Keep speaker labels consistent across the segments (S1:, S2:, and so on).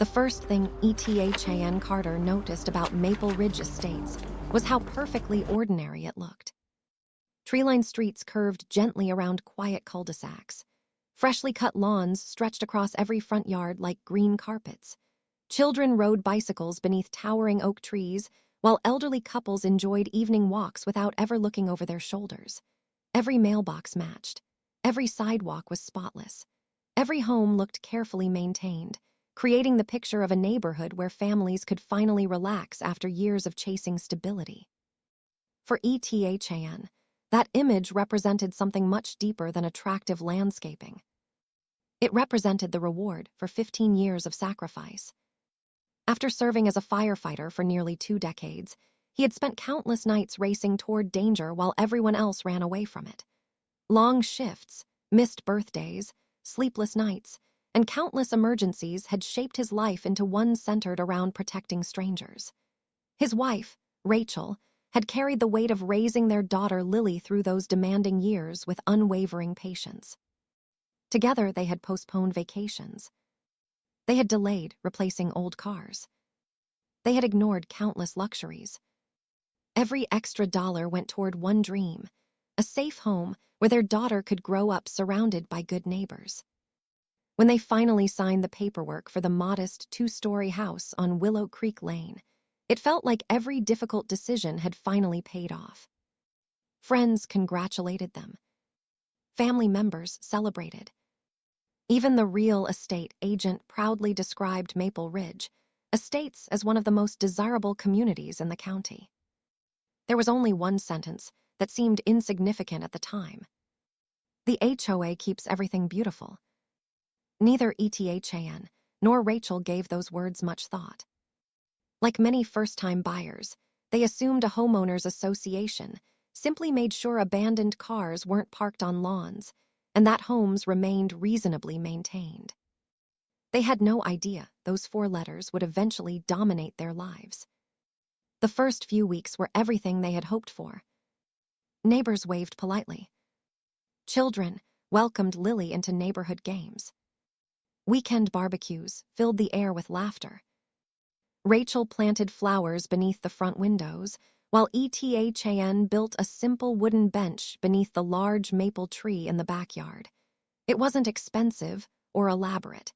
S1: The first thing ETHAN Carter noticed about Maple Ridge Estates was how perfectly ordinary it looked. Tree-lined streets curved gently around quiet cul-de-sacs. Freshly cut lawns stretched across every front yard like green carpets. Children rode bicycles beneath towering oak trees, while elderly couples enjoyed evening walks without ever looking over their shoulders. Every mailbox matched. Every sidewalk was spotless. Every home looked carefully maintained, creating the picture of a neighborhood where families could finally relax after years of chasing stability. For ETHAN, that image represented something much deeper than attractive landscaping. It represented the reward for 15 years of sacrifice. After serving as a firefighter for nearly 2 decades, he had spent countless nights racing toward danger while everyone else ran away from it. Long shifts, missed birthdays, sleepless nights, and countless emergencies had shaped his life into one centered around protecting strangers. His wife, Rachel, had carried the weight of raising their daughter Lily through those demanding years with unwavering patience. Together, they had postponed vacations. They had delayed replacing old cars. They had ignored countless luxuries. Every extra dollar went toward one dream, a safe home where their daughter could grow up surrounded by good neighbors. When they finally signed the paperwork for the modest 2-story house on Willow Creek Lane, it felt like every difficult decision had finally paid off. Friends congratulated them. Family members celebrated. Even the real estate agent proudly described Maple Ridge Estates as one of the most desirable communities in the county. There was only one sentence that seemed insignificant at the time. The HOA keeps everything beautiful. Neither ETHAN nor Rachel gave those words much thought. Like many first-time buyers, they assumed a homeowners association simply made sure abandoned cars weren't parked on lawns and that homes remained reasonably maintained. They had no idea those 4 letters would eventually dominate their lives. The first few weeks were everything they had hoped for. Neighbors waved politely. Children welcomed Lily into neighborhood games. Weekend barbecues filled the air with laughter. Rachel planted flowers beneath the front windows, while ETHAN built a simple wooden bench beneath the large maple tree in the backyard. It wasn't expensive or elaborate.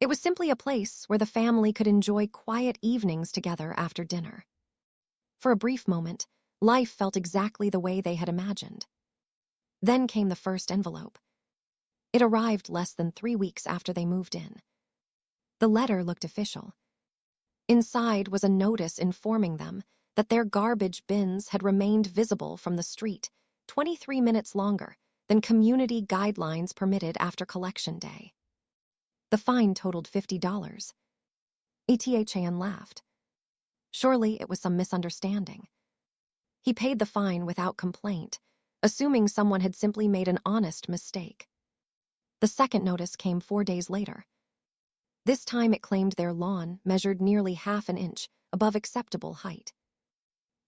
S1: It was simply a place where the family could enjoy quiet evenings together after dinner. For a brief moment, life felt exactly the way they had imagined. Then came the first envelope. It arrived less than 3 weeks after they moved in. The letter looked official. Inside was a notice informing them that their garbage bins had remained visible from the street 23 minutes longer than community guidelines permitted after collection day. The fine totaled $50. ETHAN laughed. Surely it was some misunderstanding. He paid the fine without complaint, assuming someone had simply made an honest mistake. The second notice came 4 days later. This time it claimed their lawn measured nearly half an inch above acceptable height.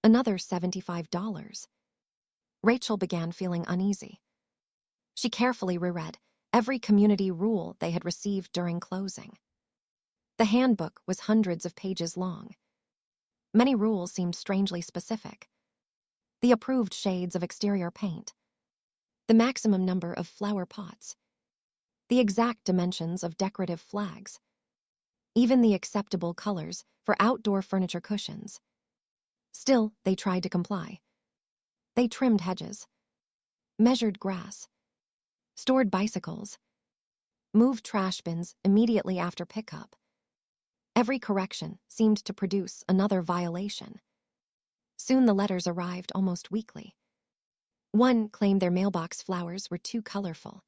S1: Another $75. Rachel began feeling uneasy. She carefully reread every community rule they had received during closing. The handbook was hundreds of pages long. Many rules seemed strangely specific. The approved shades of exterior paint, the maximum number of flower pots, the exact dimensions of decorative flags, even the acceptable colors for outdoor furniture cushions. Still, they tried to comply. They trimmed hedges, measured grass, stored bicycles, moved trash bins immediately after pickup. Every correction seemed to produce another violation. Soon the letters arrived almost weekly. One claimed their mailbox flowers were too colorful.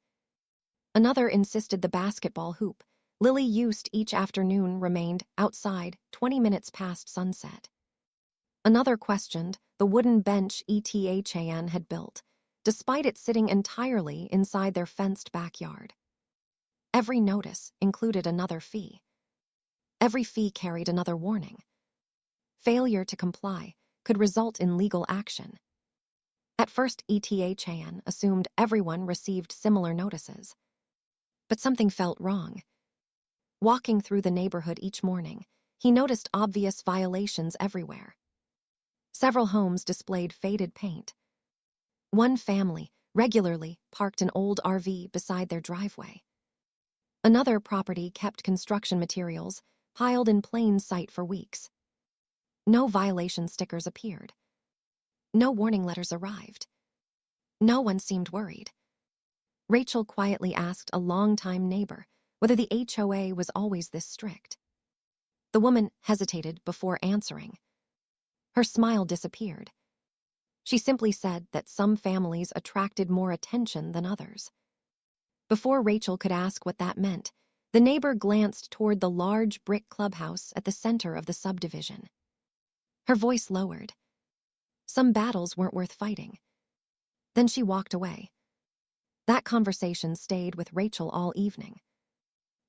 S1: Another insisted the basketball hoop Lily used each afternoon remained outside 20 minutes past sunset. Another questioned the wooden bench ETHAN had built, despite it sitting entirely inside their fenced backyard. Every notice included another fee. Every fee carried another warning. Failure to comply could result in legal action. At first, ETHAN assumed everyone received similar notices. But something felt wrong. Walking through the neighborhood each morning, he noticed obvious violations everywhere. Several homes displayed faded paint. One family regularly parked an old RV beside their driveway. Another property kept construction materials piled in plain sight for weeks. No violation stickers appeared. No warning letters arrived. No one seemed worried. Rachel quietly asked a longtime neighbor whether the HOA was always this strict. The woman hesitated before answering. Her smile disappeared. She simply said that some families attracted more attention than others. Before Rachel could ask what that meant, the neighbor glanced toward the large brick clubhouse at the center of the subdivision. Her voice lowered. Some battles weren't worth fighting. Then she walked away. That conversation stayed with Rachel all evening.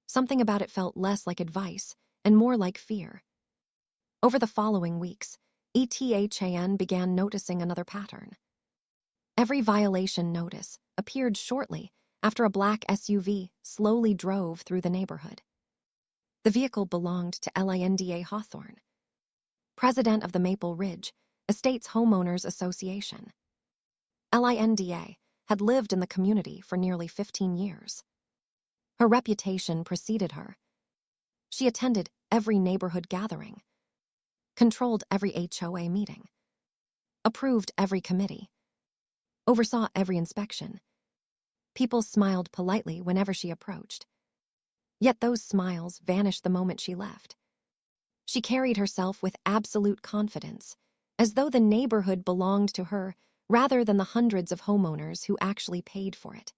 S1: Something about it felt less like advice and more like fear. Over the following weeks, ETHAN began noticing another pattern. Every violation notice appeared shortly after a black SUV slowly drove through the neighborhood. The vehicle belonged to Linda Hawthorne, president of the Maple Ridge Estates Homeowners Association. Linda had lived in the community for nearly 15 years. Her reputation preceded her. She attended every neighborhood gathering, controlled every HOA meeting, approved every committee, oversaw every inspection. People smiled politely whenever she approached. Yet those smiles vanished the moment she left. She carried herself with absolute confidence, as though the neighborhood belonged to her rather than the hundreds of homeowners who actually paid for it.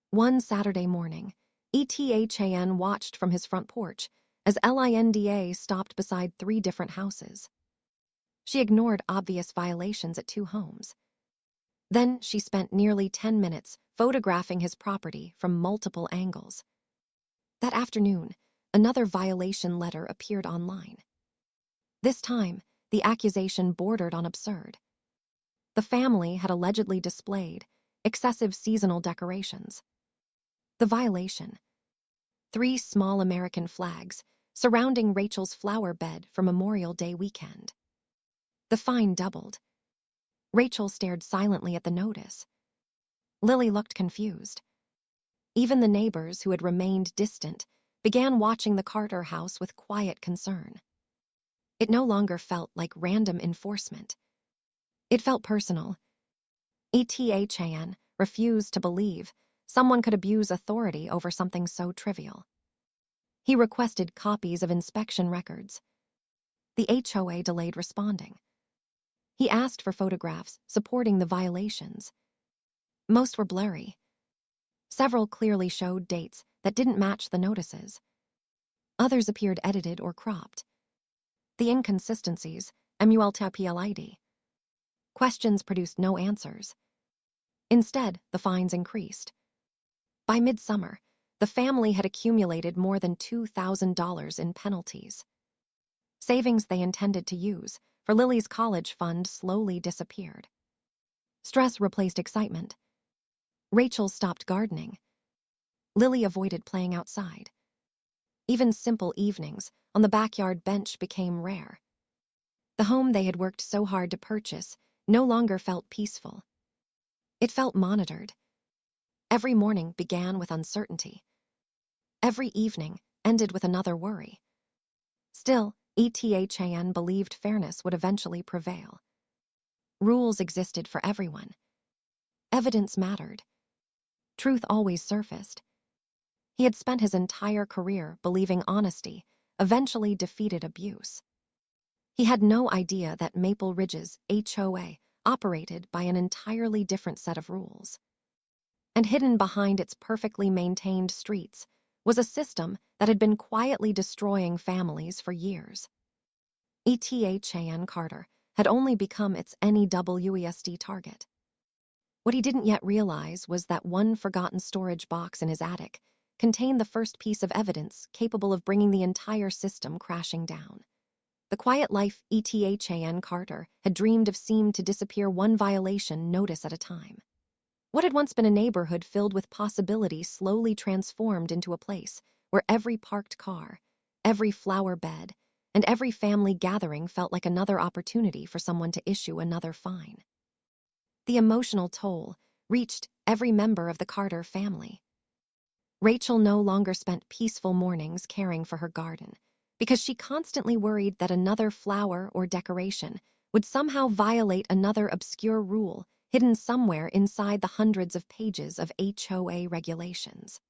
S1: One Saturday morning, ETHAN watched from his front porch as Linda stopped beside 3 different houses. She ignored obvious violations at 2 homes. Then she spent nearly 10 minutes photographing his property from multiple angles. That afternoon, another violation letter appeared online. This time, the accusation bordered on absurd. The family had allegedly displayed excessive seasonal decorations. The violation: 3 small American flags surrounding Rachel's flower bed for Memorial Day weekend. The fine doubled. Rachel stared silently at the notice. Lily looked confused. Even the neighbors who had remained distant began watching the Carter house with quiet concern. It no longer felt like random enforcement. It felt personal. ETHAN refused to believe someone could abuse authority over something so trivial. He requested copies of inspection records. The HOA delayed responding. He asked for photographs supporting the violations. Most were blurry. Several clearly showed dates that didn't match the notices. Others appeared edited or cropped. The inconsistencies MULTPLID. Questions produced no answers. Instead, the fines increased. By midsummer, the family had accumulated more than $2,000 in penalties. Savings they intended to use for Lily's college fund slowly disappeared. Stress replaced excitement. Rachel stopped gardening. Lily avoided playing outside. Even simple evenings on the backyard bench became rare. The home they had worked so hard to purchase no longer felt peaceful. It felt monitored. Every morning began with uncertainty. Every evening ended with another worry. Still, ETHAN believed fairness would eventually prevail. Rules existed for everyone. Evidence mattered. Truth always surfaced. He had spent his entire career believing honesty eventually defeated abuse. He had no idea that Maple Ridge's HOA operated by an entirely different set of rules. And hidden behind its perfectly maintained streets was a system that had been quietly destroying families for years. ETHAN Carter had only become its NEWESD target. What he didn't yet realize was that one forgotten storage box in his attic contained the first piece of evidence capable of bringing the entire system crashing down. The quiet life ETHAN Carter had dreamed of seemed to disappear one violation notice at a time. What had once been a neighborhood filled with possibility slowly transformed into a place where every parked car, every flower bed, and every family gathering felt like another opportunity for someone to issue another fine. The emotional toll reached every member of the Carter family. Rachel no longer spent peaceful mornings caring for her garden because she constantly worried that another flower or decoration would somehow violate another obscure rule hidden somewhere inside the hundreds of pages of HOA regulations.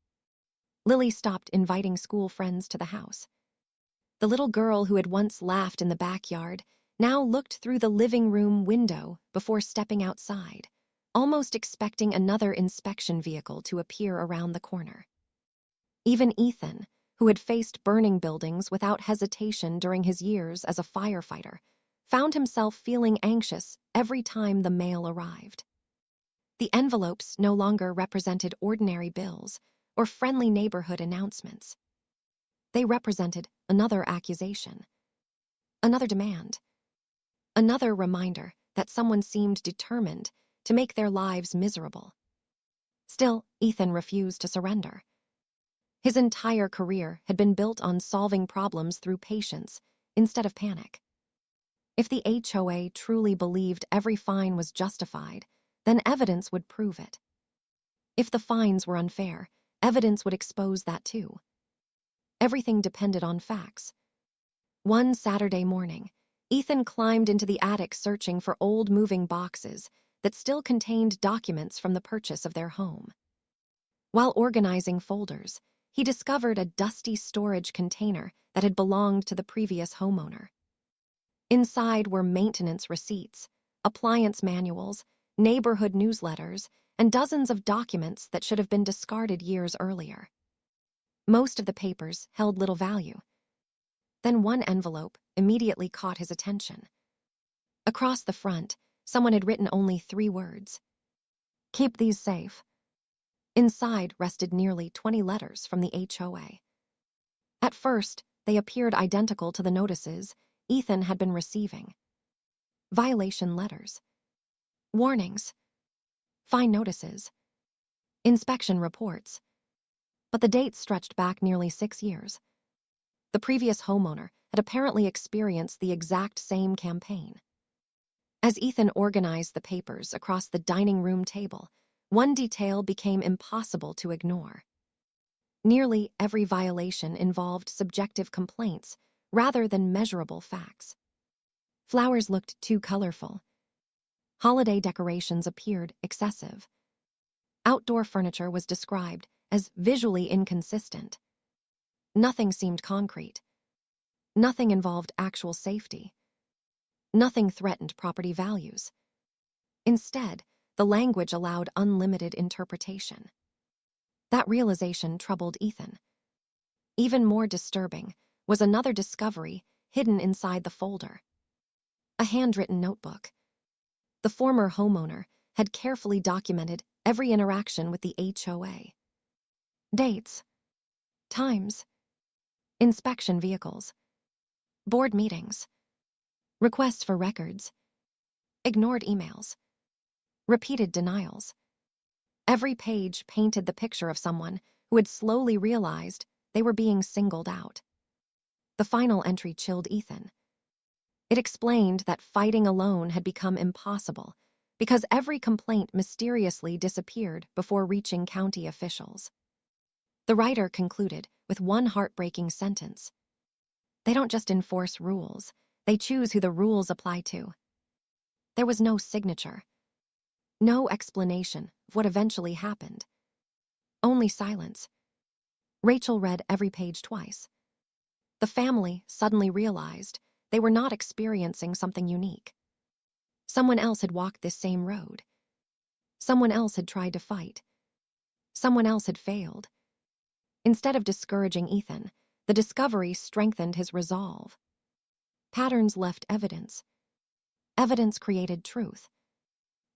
S1: Lily stopped inviting school friends to the house. The little girl who had once laughed in the backyard now looked through the living room window before stepping outside, almost expecting another inspection vehicle to appear around the corner. Even Ethan, who had faced burning buildings without hesitation during his years as a firefighter, found himself feeling anxious every time the mail arrived. The envelopes no longer represented ordinary bills or friendly neighborhood announcements. They represented another accusation, another demand, another reminder that someone seemed determined to make their lives miserable. Still, Ethan refused to surrender. His entire career had been built on solving problems through patience instead of panic. If the HOA truly believed every fine was justified, then evidence would prove it. If the fines were unfair, evidence would expose that too. Everything depended on facts. One Saturday morning, Ethan climbed into the attic searching for old moving boxes that still contained documents from the purchase of their home. While organizing folders, he discovered a dusty storage container that had belonged to the previous homeowner. Inside were maintenance receipts, appliance manuals, neighborhood newsletters, and dozens of documents that should have been discarded years earlier. Most of the papers held little value. Then one envelope immediately caught his attention. Across the front, someone had written only 3 words: "Keep these safe." Inside rested nearly 20 letters from the HOA. At first, they appeared identical to the notices Ethan had been receiving. Violation letters, warnings, fine notices, inspection reports. But the dates stretched back nearly 6 years. The previous homeowner had apparently experienced the exact same campaign. As Ethan organized the papers across the dining room table, one detail became impossible to ignore. Nearly every violation involved subjective complaints rather than measurable facts. Flowers looked too colorful. Holiday decorations appeared excessive. Outdoor furniture was described as visually inconsistent. Nothing seemed concrete. Nothing involved actual safety. Nothing threatened property values. Instead, the language allowed unlimited interpretation. That realization troubled Ethan. Even more disturbing was another discovery hidden inside the folder: a handwritten notebook. The former homeowner had carefully documented every interaction with the HOA. Dates, times, inspection vehicles, board meetings, requests for records, ignored emails, repeated denials. Every page painted the picture of someone who had slowly realized they were being singled out. The final entry chilled Ethan. It explained that fighting alone had become impossible because every complaint mysteriously disappeared before reaching county officials. The writer concluded with one heartbreaking sentence: "They don't just enforce rules, they choose who the rules apply to." There was no signature, no explanation of what eventually happened. Only silence. Rachel read every page twice. The family suddenly realized they were not experiencing something unique. Someone else had walked this same road. Someone else had tried to fight. Someone else had failed. Instead of discouraging Ethan, the discovery strengthened his resolve. Patterns left evidence. Evidence created truth.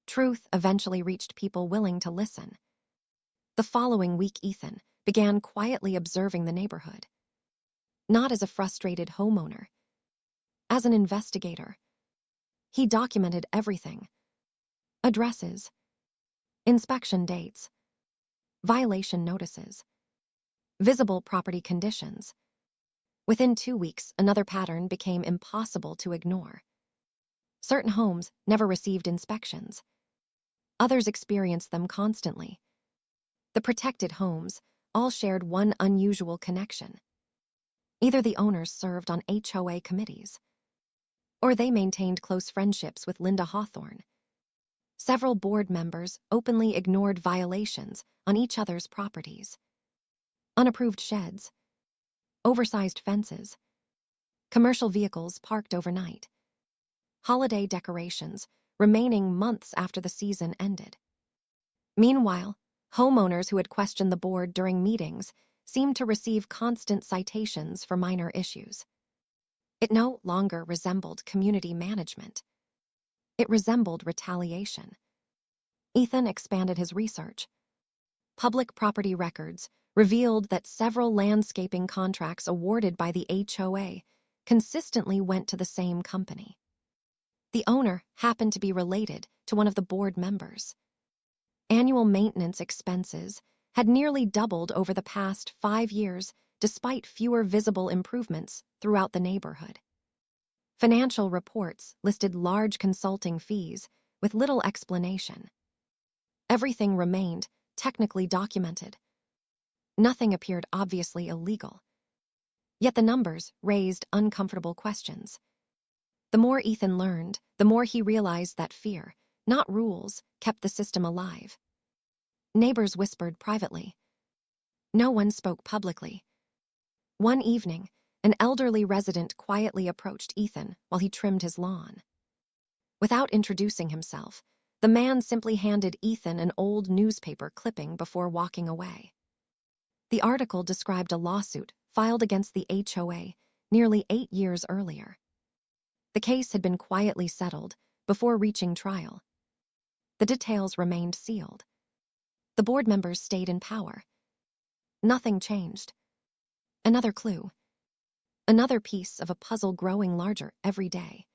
S1: Truth eventually reached people willing to listen. The following week, Ethan began quietly observing the neighborhood. Not as a frustrated homeowner, as an investigator. He documented everything: addresses, inspection dates, violation notices, Visible property conditions. Within 2 weeks, another pattern became impossible to ignore. Certain homes never received inspections. Others experienced them constantly. The protected homes all shared one unusual connection. Either the owners served on HOA committees, or they maintained close friendships with Linda Hawthorne. Several board members openly ignored violations on each other's properties. Unapproved sheds, oversized fences, commercial vehicles parked overnight, holiday decorations remaining months after the season ended. Meanwhile, homeowners who had questioned the board during meetings seemed to receive constant citations for minor issues. It no longer resembled community management. It resembled retaliation. Ethan expanded his research. Public property records revealed that several landscaping contracts awarded by the HOA consistently went to the same company. The owner happened to be related to one of the board members. Annual maintenance expenses had nearly doubled over the past 5 years despite fewer visible improvements throughout the neighborhood. Financial reports listed large consulting fees with little explanation. Everything remained technically documented. Nothing appeared obviously illegal. Yet the numbers raised uncomfortable questions. The more Ethan learned, the more he realized that fear, not rules, kept the system alive. Neighbors whispered privately. No one spoke publicly. One evening, an elderly resident quietly approached Ethan while he trimmed his lawn. Without introducing himself, the man simply handed Ethan an old newspaper clipping before walking away. The article described a lawsuit filed against the HOA nearly 8 years earlier. The case had been quietly settled before reaching trial. The details remained sealed. The board members stayed in power. Nothing changed. Another clue. Another piece of a puzzle growing larger every day.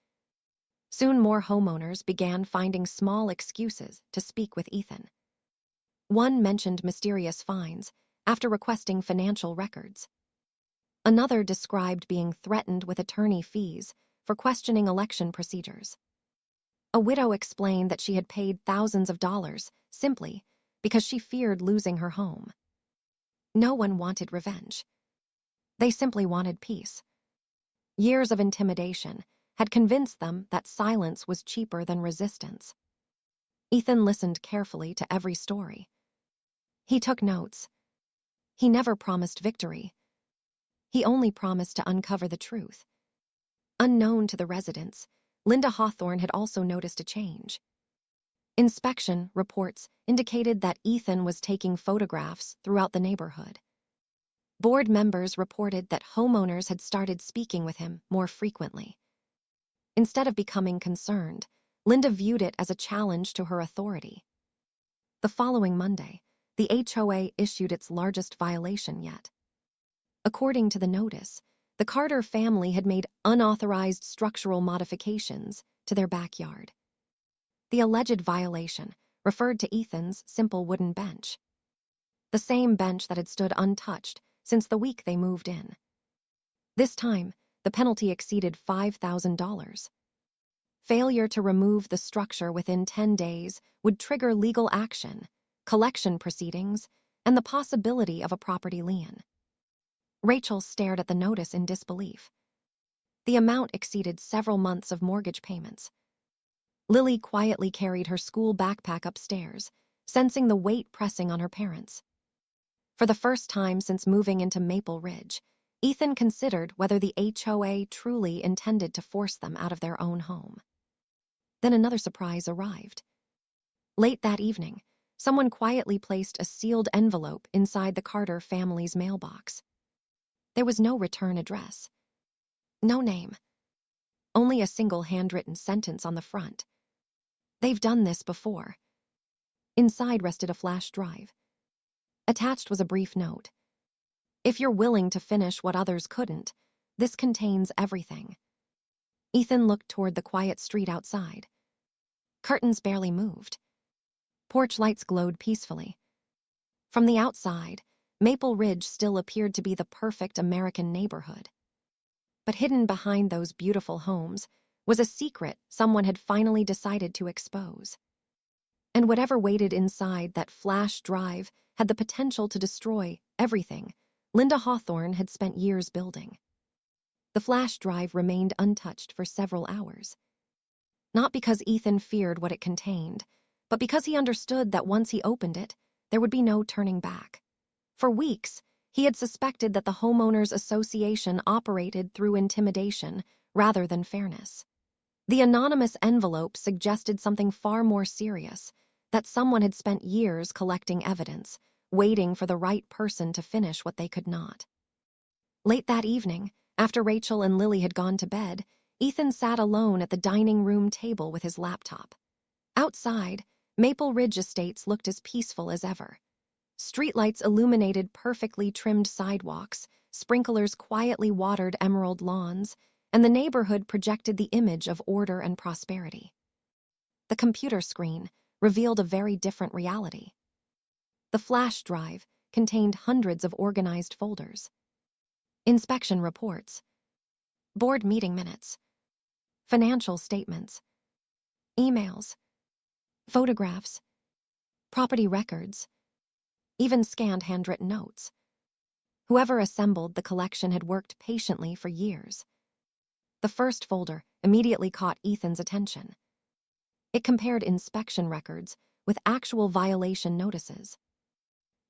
S1: Soon more homeowners began finding small excuses to speak with Ethan. One mentioned mysterious fines after requesting financial records. Another described being threatened with attorney fees for questioning election procedures. A widow explained that she had paid thousands of dollars simply because she feared losing her home. No one wanted revenge. They simply wanted peace. Years of intimidation had convinced them that silence was cheaper than resistance. Ethan listened carefully to every story. He took notes. He never promised victory. He only promised to uncover the truth. Unknown to the residents, Linda Hawthorne had also noticed a change. Inspection reports indicated that Ethan was taking photographs throughout the neighborhood. Board members reported that homeowners had started speaking with him more frequently. Instead of becoming concerned, Linda viewed it as a challenge to her authority. The following Monday, the HOA issued its largest violation yet. According to the notice, the Carter family had made unauthorized structural modifications to their backyard. The alleged violation referred to Ethan's simple wooden bench, the same bench that had stood untouched since the week they moved in. This time, the penalty exceeded $5,000. Failure to remove the structure within 10 days would trigger legal action, collection proceedings, and the possibility of a property lien. Rachel stared at the notice in disbelief. The amount exceeded several months of mortgage payments. Lily quietly carried her school backpack upstairs, sensing the weight pressing on her parents. For the first time since moving into Maple Ridge, Ethan considered whether the HOA truly intended to force them out of their own home. Then another surprise arrived. Late that evening, someone quietly placed a sealed envelope inside the Carter family's mailbox. There was no return address. No name. Only a single handwritten sentence on the front. They've done this before. Inside rested a flash drive. Attached was a brief note. If you're willing to finish what others couldn't, this contains everything. Ethan looked toward the quiet street outside. Curtains barely moved. Porch lights glowed peacefully. From the outside, Maple Ridge still appeared to be the perfect American neighborhood. But hidden behind those beautiful homes was a secret someone had finally decided to expose. And whatever waited inside that flash drive had the potential to destroy everything Linda Hawthorne had spent years building. The flash drive remained untouched for several hours. Not because Ethan feared what it contained, but because he understood that once he opened it, there would be no turning back. For weeks, he had suspected that the Homeowners Association operated through intimidation rather than fairness. The anonymous envelope suggested something far more serious, that someone had spent years collecting evidence, waiting for the right person to finish what they could not. Late that evening, after Rachel and Lily had gone to bed, Ethan sat alone at the dining room table with his laptop. Outside, Maple Ridge Estates looked as peaceful as ever. Streetlights illuminated perfectly trimmed sidewalks, sprinklers quietly watered emerald lawns, and the neighborhood projected the image of order and prosperity. The computer screen revealed a very different reality. The flash drive contained hundreds of organized folders. Inspection reports, board meeting minutes, financial statements, emails, photographs, property records, even scanned handwritten notes. Whoever assembled the collection had worked patiently for years. The first folder immediately caught Ethan's attention. It compared inspection records with actual violation notices.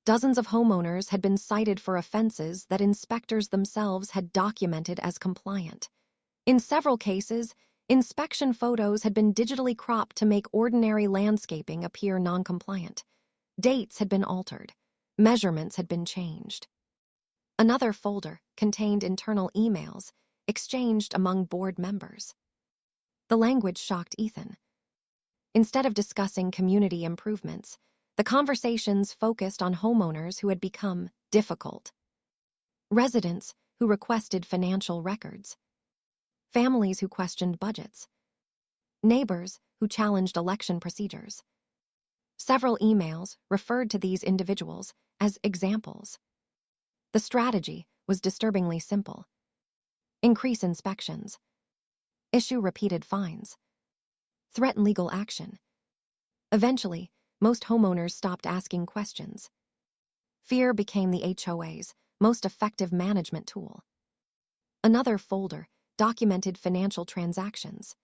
S1: Dozens of homeowners had been cited for offenses that inspectors themselves had documented as compliant. In several cases, inspection photos had been digitally cropped to make ordinary landscaping appear non-compliant. Dates had been altered. Measurements had been changed. Another folder contained internal emails exchanged among board members. The language shocked Ethan. Instead of discussing community improvements, the conversations focused on homeowners who had become difficult. Residents who requested financial records. Families who questioned budgets. Neighbors who challenged election procedures. Several emails referred to these individuals as examples. The strategy was disturbingly simple. Increase inspections. Issue repeated fines. Threaten legal action. Eventually, most homeowners stopped asking questions. Fear became the HOA's most effective management tool. Another folder documented financial transactions.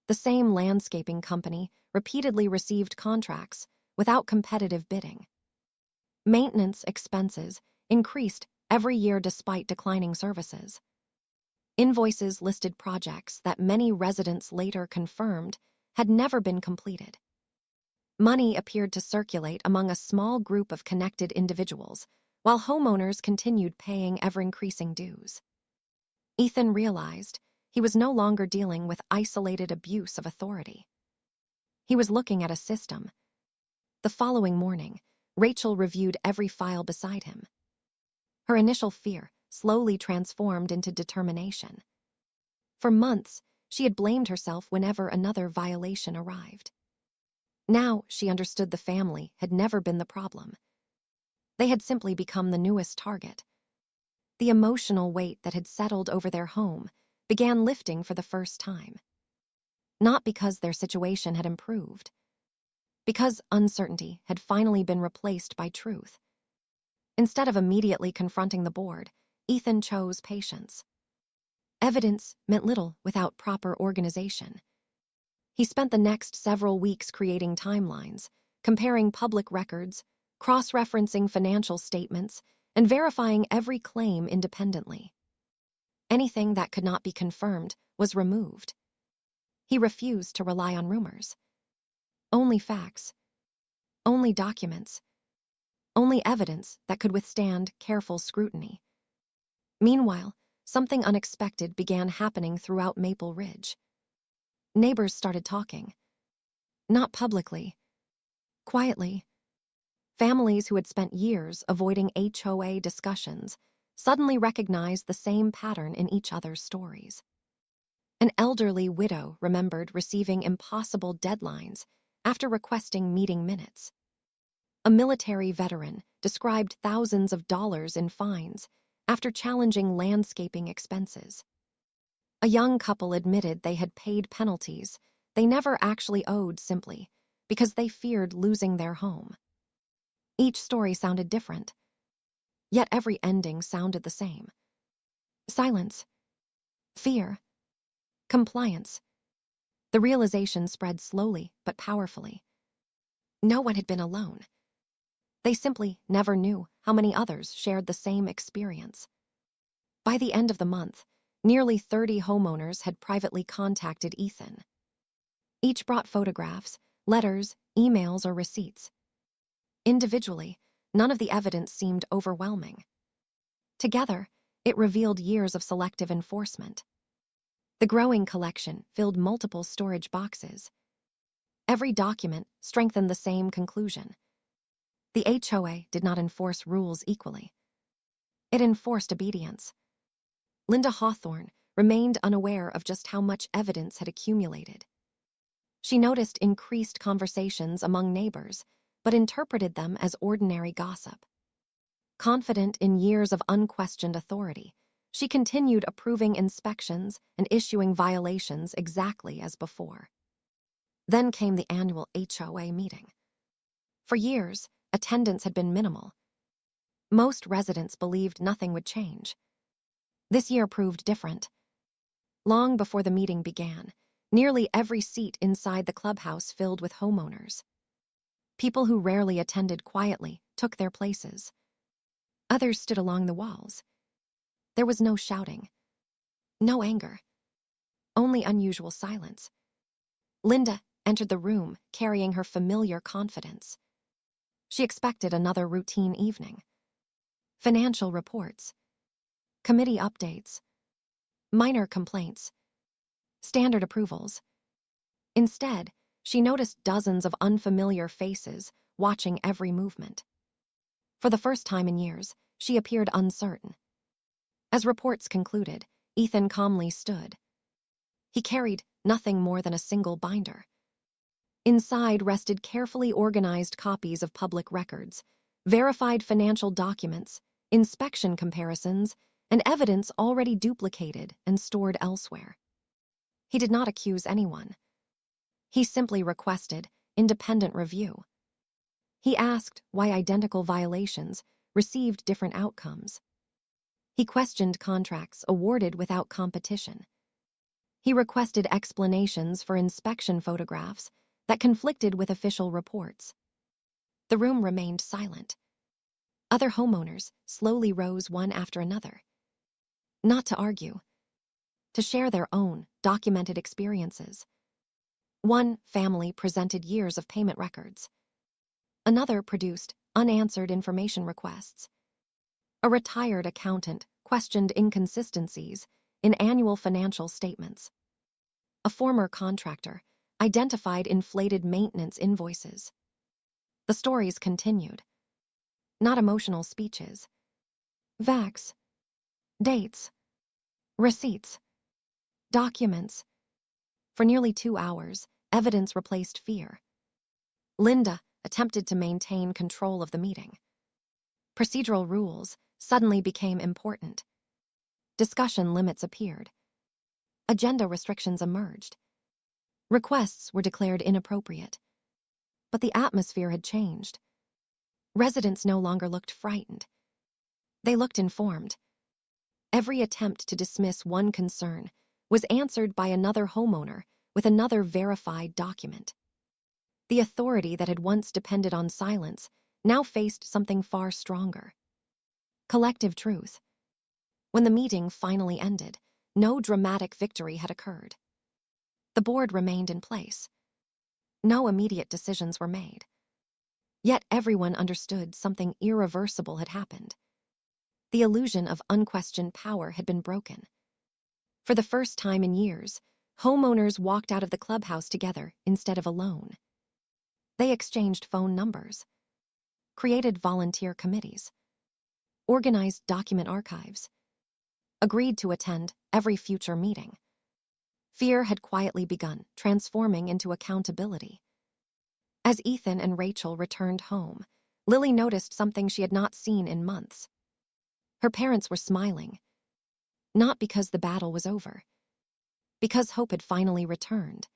S1: The same landscaping company repeatedly received contracts without competitive bidding. Maintenance expenses increased every year despite declining services. Invoices listed projects that many residents later confirmed had never been completed. Money appeared to circulate among a small group of connected individuals, while homeowners continued paying ever-increasing dues. Ethan realized he was no longer dealing with isolated abuse of authority. He was looking at a system. The following morning, Rachel reviewed every file beside him. Her initial fear slowly transformed into determination. For months, she had blamed herself whenever another violation arrived. Now she understood the family had never been the problem. They had simply become the newest target. The emotional weight that had settled over their home began lifting for the first time. Not because their situation had improved, because uncertainty had finally been replaced by truth. Instead of immediately confronting the board, Ethan chose patience. Evidence meant little without proper organization. He spent the next several weeks creating timelines, comparing public records, cross-referencing financial statements, and verifying every claim independently. Anything that could not be confirmed was removed. He refused to rely on rumors. Only facts, only documents, only evidence that could withstand careful scrutiny. Meanwhile, something unexpected began happening throughout Maple Ridge. Neighbors started talking. Not publicly, quietly. Families who had spent years avoiding HOA discussions suddenly recognized the same pattern in each other's stories. An elderly widow remembered receiving impossible deadlines after requesting meeting minutes. A military veteran described thousands of dollars in fines after challenging landscaping expenses. A young couple admitted they had paid penalties they never actually owed simply because they feared losing their home. Each story sounded different, yet every ending sounded the same. Silence, fear, compliance. The realization spread slowly but powerfully. No one had been alone. They simply never knew how many others shared the same experience. By the end of the month, nearly 30 homeowners had privately contacted Ethan. Each brought photographs, letters, emails, or receipts. Individually, none of the evidence seemed overwhelming. Together, it revealed years of selective enforcement. The growing collection filled multiple storage boxes. Every document strengthened the same conclusion. The HOA did not enforce rules equally. It enforced obedience. Linda Hawthorne remained unaware of just how much evidence had accumulated. She noticed increased conversations among neighbors, but interpreted them as ordinary gossip. Confident in years of unquestioned authority, she continued approving inspections and issuing violations exactly as before. Then came the annual HOA meeting. For years, attendance had been minimal. Most residents believed nothing would change. This year proved different. Long before the meeting began, nearly every seat inside the clubhouse filled with homeowners. People who rarely attended quietly took their places. Others stood along the walls. There was no shouting, no anger, only unusual silence. Linda entered the room carrying her familiar confidence. She expected another routine evening. Financial reports, committee updates, minor complaints, standard approvals. Instead, she noticed dozens of unfamiliar faces watching every movement. For the first time in years, she appeared uncertain. As reports concluded, Ethan calmly stood. He carried nothing more than a single binder. Inside rested carefully organized copies of public records, verified financial documents, inspection comparisons, and evidence already duplicated and stored elsewhere. He did not accuse anyone. He simply requested independent review. He asked why identical violations received different outcomes. He questioned contracts awarded without competition. He requested explanations for inspection photographs that conflicted with official reports. The room remained silent. Other homeowners slowly rose one after another. Not to argue, to share their own documented experiences. One family presented years of payment records. Another produced unanswered information requests. A retired accountant questioned inconsistencies in annual financial statements. A former contractor identified inflated maintenance invoices. The stories continued. Not emotional speeches. Facts, dates, receipts, documents. For nearly 2 hours, evidence replaced fear. Linda attempted to maintain control of the meeting. Procedural rules suddenly became important. Discussion limits appeared. Agenda restrictions emerged. Requests were declared inappropriate. But the atmosphere had changed. Residents no longer looked frightened. They looked informed. Every attempt to dismiss one concern was answered by another homeowner with another verified document. The authority that had once depended on silence now faced something far stronger. Collective truth. When the meeting finally ended, no dramatic victory had occurred. The board remained in place. No immediate decisions were made. Yet everyone understood something irreversible had happened. The illusion of unquestioned power had been broken. For the first time in years, homeowners walked out of the clubhouse together instead of alone. They exchanged phone numbers, created volunteer committees, organized document archives, agreed to attend every future meeting. Fear had quietly begun transforming into accountability. As Ethan and Rachel returned home, Lily noticed something she had not seen in months. Her parents were smiling, not because the battle was over, because hope had finally returned.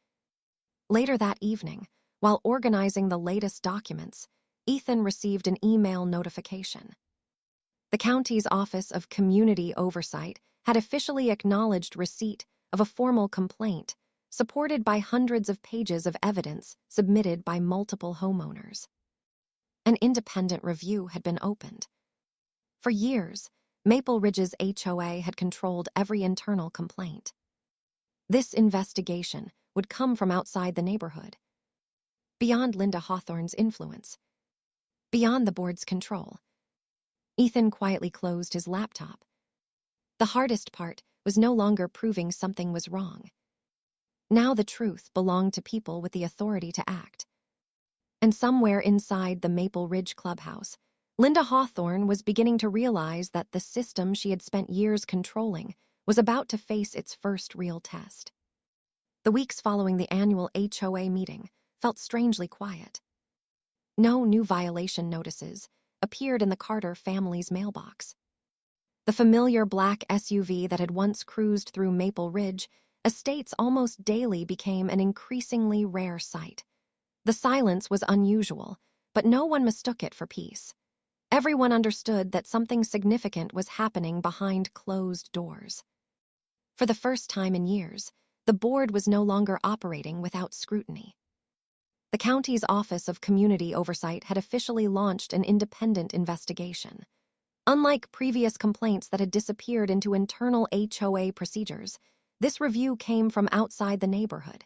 S1: Later that evening, while organizing the latest documents, Ethan received an email notification. The county's Office of Community Oversight had officially acknowledged receipt of a formal complaint, supported by hundreds of pages of evidence submitted by multiple homeowners. An independent review had been opened. For years, Maple Ridge's HOA had controlled every internal complaint. This investigation would come from outside the neighborhood, beyond Linda Hawthorne's influence, beyond the board's control. Ethan quietly closed his laptop. The hardest part was no longer proving something was wrong. Now the truth belonged to people with the authority to act. And somewhere inside the Maple Ridge clubhouse, Linda Hawthorne was beginning to realize that the system she had spent years controlling was about to face its first real test. The weeks following the annual HOA meeting felt strangely quiet. No new violation notices appeared in the Carter family's mailbox. The familiar black SUV that had once cruised through Maple Ridge estates almost daily became an increasingly rare sight. The silence was unusual, but no one mistook it for peace. Everyone understood that something significant was happening behind closed doors. For the first time in years, the board was no longer operating without scrutiny. The county's Office of Community Oversight had officially launched an independent investigation. Unlike previous complaints that had disappeared into internal HOA procedures, this review came from outside the neighborhood.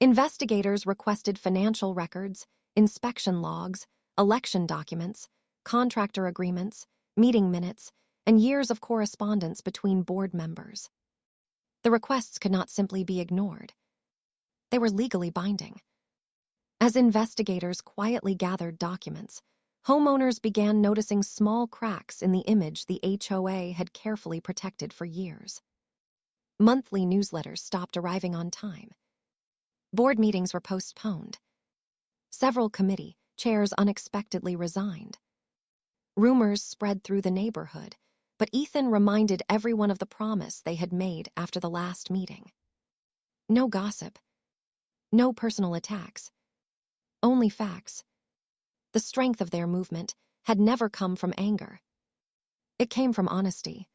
S1: Investigators requested financial records, inspection logs, election documents, contractor agreements, meeting minutes, and years of correspondence between board members. The requests could not simply be ignored. They were legally binding. As investigators quietly gathered documents, homeowners began noticing small cracks in the image the HOA had carefully protected for years. Monthly newsletters stopped arriving on time. Board meetings were postponed. Several committee chairs unexpectedly resigned. Rumors spread through the neighborhood, but Ethan reminded everyone of the promise they had made after the last meeting. No gossip. No personal attacks. Only facts. The strength of their movement had never come from anger. It came from honesty.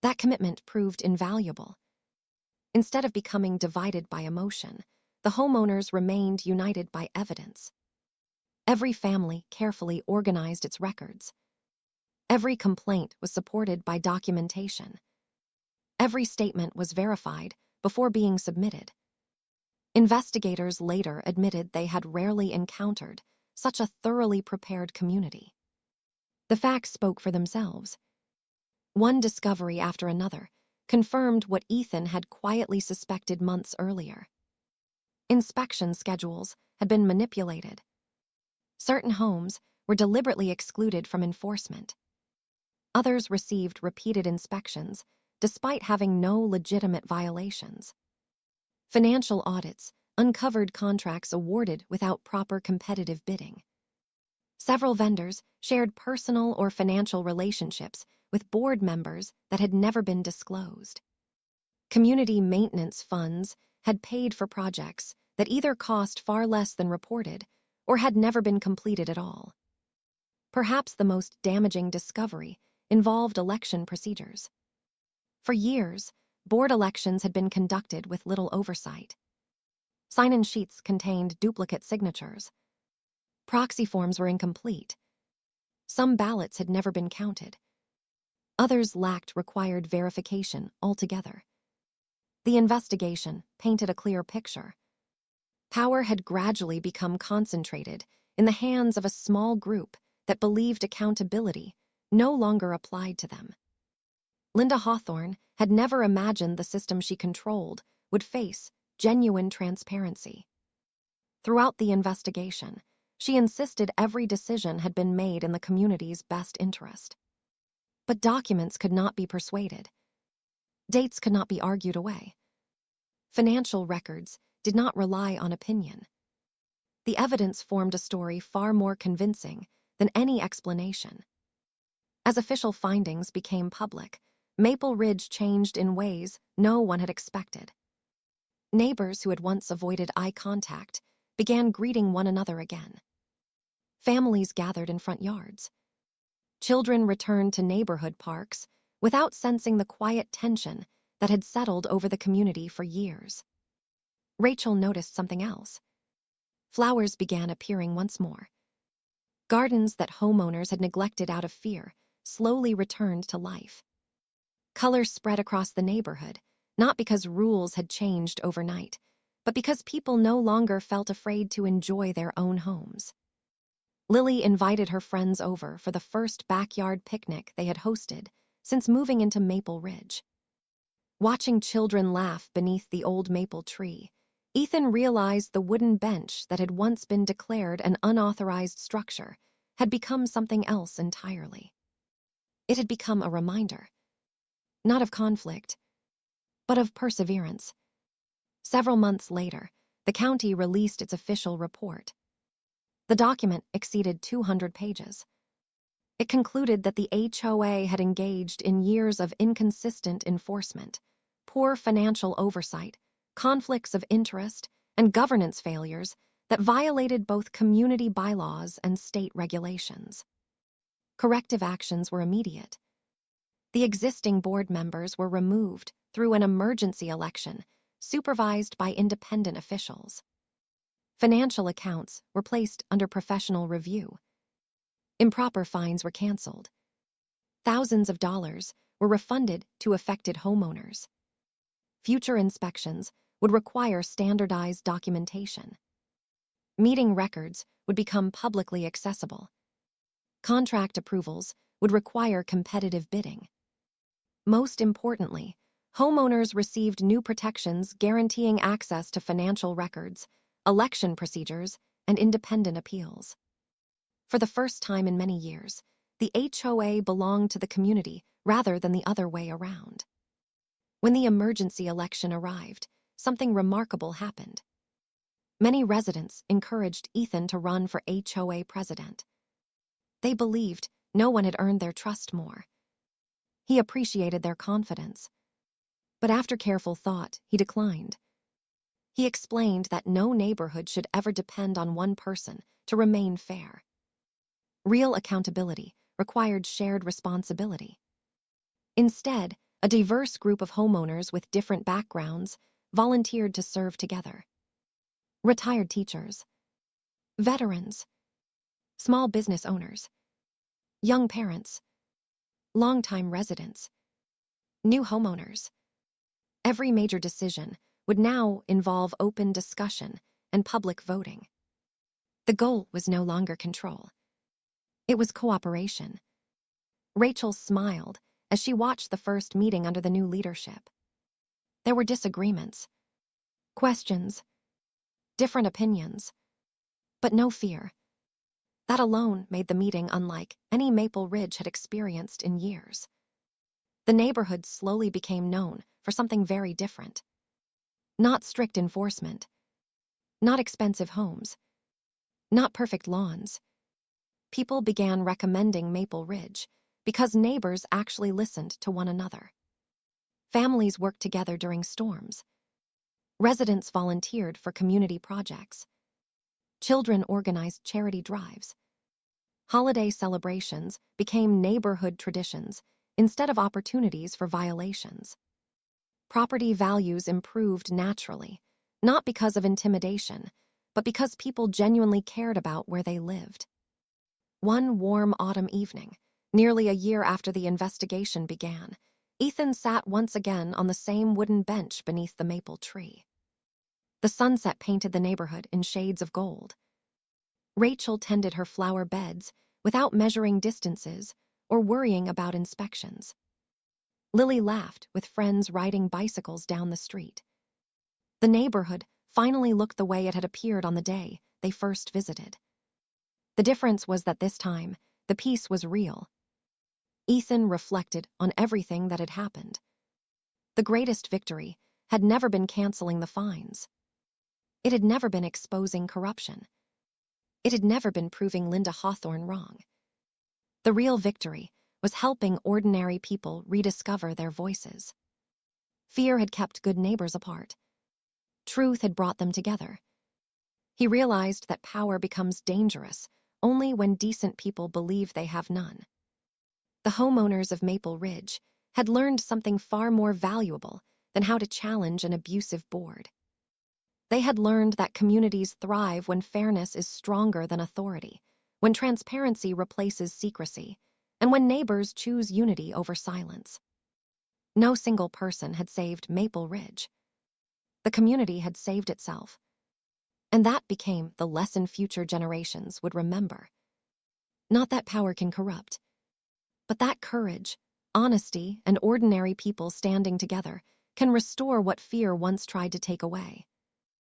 S1: That commitment proved invaluable. Instead of becoming divided by emotion, the homeowners remained united by evidence. Every family carefully organized its records. Every complaint was supported by documentation. Every statement was verified before being submitted. Investigators later admitted they had rarely encountered such a thoroughly prepared community. The facts spoke for themselves. One discovery after another confirmed what Ethan had quietly suspected months earlier. Inspection schedules had been manipulated. Certain homes were deliberately excluded from enforcement. Others received repeated inspections despite having no legitimate violations. Financial audits uncovered contracts awarded without proper competitive bidding. Several vendors shared personal or financial relationships with board members that had never been disclosed. Community maintenance funds had paid for projects that either cost far less than reported or had never been completed at all. Perhaps the most damaging discovery involved election procedures. For years, board elections had been conducted with little oversight. Sign-in sheets contained duplicate signatures. Proxy forms were incomplete. Some ballots had never been counted. Others lacked required verification altogether. The investigation painted a clear picture. Power had gradually become concentrated in the hands of a small group that believed accountability no longer applied to them. Linda Hawthorne had never imagined the system she controlled would face genuine transparency. Throughout the investigation, she insisted every decision had been made in the community's best interest. But documents could not be persuaded. Dates could not be argued away. Financial records did not rely on opinion. The evidence formed a story far more convincing than any explanation. As official findings became public, Maple Ridge changed in ways no one had expected. Neighbors who had once avoided eye contact began greeting one another again. Families gathered in front yards. Children returned to neighborhood parks without sensing the quiet tension that had settled over the community for years. Rachel noticed something else. Flowers began appearing once more. Gardens that homeowners had neglected out of fear slowly returned to life. Color spread across the neighborhood, not because rules had changed overnight, but because people no longer felt afraid to enjoy their own homes. Lily invited her friends over for the first backyard picnic they had hosted since moving into Maple Ridge. Watching children laugh beneath the old maple tree, Ethan realized the wooden bench that had once been declared an unauthorized structure had become something else entirely. It had become a reminder, not of conflict, but of perseverance. Several months later, the county released its official report. The document exceeded 200 pages. It concluded that the HOA had engaged in years of inconsistent enforcement, poor financial oversight, conflicts of interest, and governance failures that violated both community bylaws and state regulations. Corrective actions were immediate. The existing board members were removed through an emergency election, supervised by independent officials. Financial accounts were placed under professional review. Improper fines were canceled. Thousands of dollars were refunded to affected homeowners. Future inspections would require standardized documentation. Meeting records would become publicly accessible. Contract approvals would require competitive bidding. Most importantly, homeowners received new protections guaranteeing access to financial records, election procedures, and independent appeals. For the first time in many years, the HOA belonged to the community rather than the other way around. When the emergency election arrived, something remarkable happened. Many residents encouraged Ethan to run for HOA president. They believed no one had earned their trust more. He appreciated their confidence. But after careful thought, he declined. He explained that no neighborhood should ever depend on one person to remain fair. Real accountability required shared responsibility. Instead, a diverse group of homeowners with different backgrounds volunteered to serve together. Retired teachers, veterans, small business owners, young parents, longtime residents, new homeowners. Every major decision would now involve open discussion and public voting. The goal was no longer control. It was cooperation. Rachel smiled as she watched the first meeting under the new leadership. There were disagreements, questions, different opinions, but no fear. That alone made the meeting unlike any Maple Ridge had experienced in years. The neighborhood slowly became known for something very different. Not strict enforcement, not expensive homes, not perfect lawns. People began recommending Maple Ridge because neighbors actually listened to one another. Families worked together during storms. Residents volunteered for community projects. Children organized charity drives. Holiday celebrations became neighborhood traditions instead of opportunities for violations. Property values improved naturally, not because of intimidation, but because people genuinely cared about where they lived. One warm autumn evening, nearly a year after the investigation began, Ethan sat once again on the same wooden bench beneath the maple tree. The sunset painted the neighborhood in shades of gold. Rachel tended her flower beds without measuring distances or worrying about inspections. Lily laughed with friends riding bicycles down the street. The neighborhood finally looked the way it had appeared on the day they first visited. The difference was that this time, the peace was real. Ethan reflected on everything that had happened. The greatest victory had never been canceling the fines. It had never been exposing corruption. It had never been proving Linda Hawthorne wrong. The real victory was helping ordinary people rediscover their voices. Fear had kept good neighbors apart. Truth had brought them together. He realized that power becomes dangerous only when decent people believe they have none. The homeowners of Maple Ridge had learned something far more valuable than how to challenge an abusive board. They had learned that communities thrive when fairness is stronger than authority, when transparency replaces secrecy, and when neighbors choose unity over silence. No single person had saved Maple Ridge. The community had saved itself. And that became the lesson future generations would remember. Not that power can corrupt, but that courage, honesty, and ordinary people standing together can restore what fear once tried to take away.